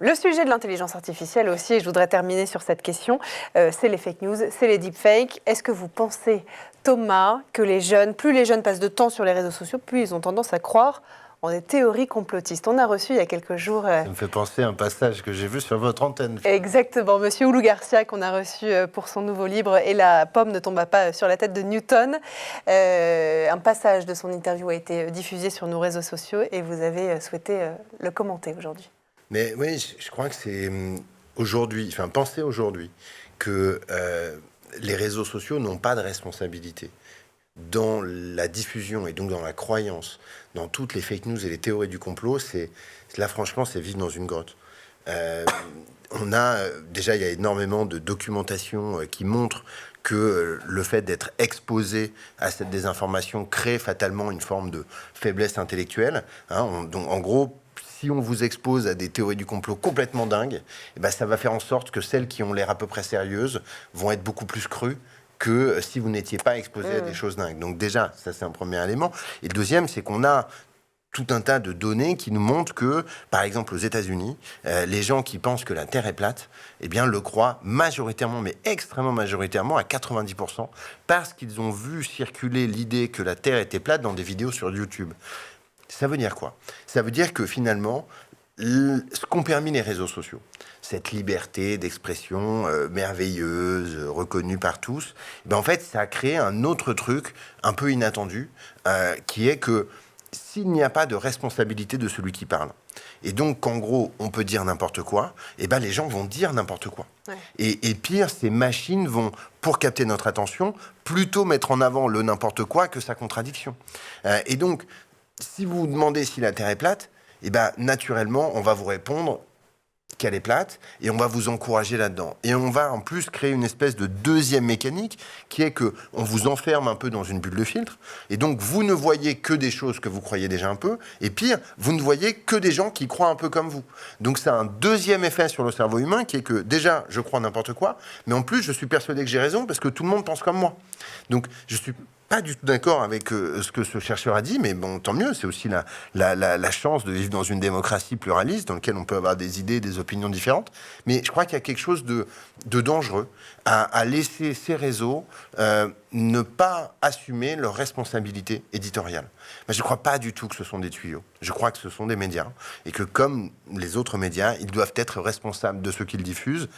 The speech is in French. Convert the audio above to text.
Le sujet de l'intelligence artificielle aussi, et je voudrais terminer sur cette question, c'est les fake news, c'est les deepfakes. Est-ce que vous pensez, Thomas, que plus les jeunes passent de temps sur les réseaux sociaux, plus ils ont tendance à croire en des théories complotistes? On a reçu il y a quelques jours... Ça me fait penser à un passage que j'ai vu sur votre antenne. Exactement, Monsieur Oulou Garcia, qu'on a reçu pour son nouveau livre « Et la pomme ne tomba pas sur la tête de Newton ». Un passage de son interview a été diffusé sur nos réseaux sociaux et vous avez souhaité le commenter aujourd'hui. Mais oui, je crois que c'est aujourd'hui, penser aujourd'hui que les réseaux sociaux n'ont pas de responsabilité dans la diffusion et donc dans la croyance, dans toutes les fake news et les théories du complot, là franchement, c'est vivre dans une grotte. Déjà, il y a énormément de documentation qui montrent que le fait d'être exposé à cette désinformation crée fatalement une forme de faiblesse intellectuelle. Donc, en gros, si on vous expose à des théories du complot complètement dingues, ça va faire en sorte que celles qui ont l'air à peu près sérieuses vont être beaucoup plus crues que si vous n'étiez pas exposé à des choses dingues. Donc déjà, ça c'est un premier élément. Et le deuxième, c'est qu'on a tout un tas de données qui nous montrent que, par exemple aux États-Unis, les gens qui pensent que la Terre est plate, le croient majoritairement, mais extrêmement majoritairement, à 90%, parce qu'ils ont vu circuler l'idée que la Terre était plate dans des vidéos sur YouTube. Ça veut dire quoi? Ça veut dire que finalement, ce qu'ont permis les réseaux sociaux, cette liberté d'expression merveilleuse, reconnue par tous, en fait, ça a créé un autre truc un peu inattendu, qui est que s'il n'y a pas de responsabilité de celui qui parle, et donc qu'en gros, on peut dire n'importe quoi, les gens vont dire n'importe quoi. Ouais. Et pire, ces machines vont, pour capter notre attention, plutôt mettre en avant le n'importe quoi que sa contradiction. Et donc, si vous vous demandez si la Terre est plate, naturellement, on va vous répondre qu'elle est plate et on va vous encourager là-dedans. Et on va en plus créer une espèce de deuxième mécanique qui est que on vous enferme un peu dans une bulle de filtre et donc vous ne voyez que des choses que vous croyez déjà un peu et pire, vous ne voyez que des gens qui croient un peu comme vous. Donc ça a un deuxième effet sur le cerveau humain qui est que déjà, je crois n'importe quoi, mais en plus, je suis persuadé que j'ai raison parce que tout le monde pense comme moi. Donc je suis pas du tout d'accord avec ce que ce chercheur a dit, mais bon, tant mieux. C'est aussi la chance de vivre dans une démocratie pluraliste dans laquelle on peut avoir des idées, des opinions différentes. Mais je crois qu'il y a quelque chose de dangereux à laisser ces réseaux ne pas assumer leurs responsabilités éditoriales. Je ne crois pas du tout que ce sont des tuyaux. Je crois que ce sont des médias et que comme les autres médias, ils doivent être responsables de ce qu'ils diffusent.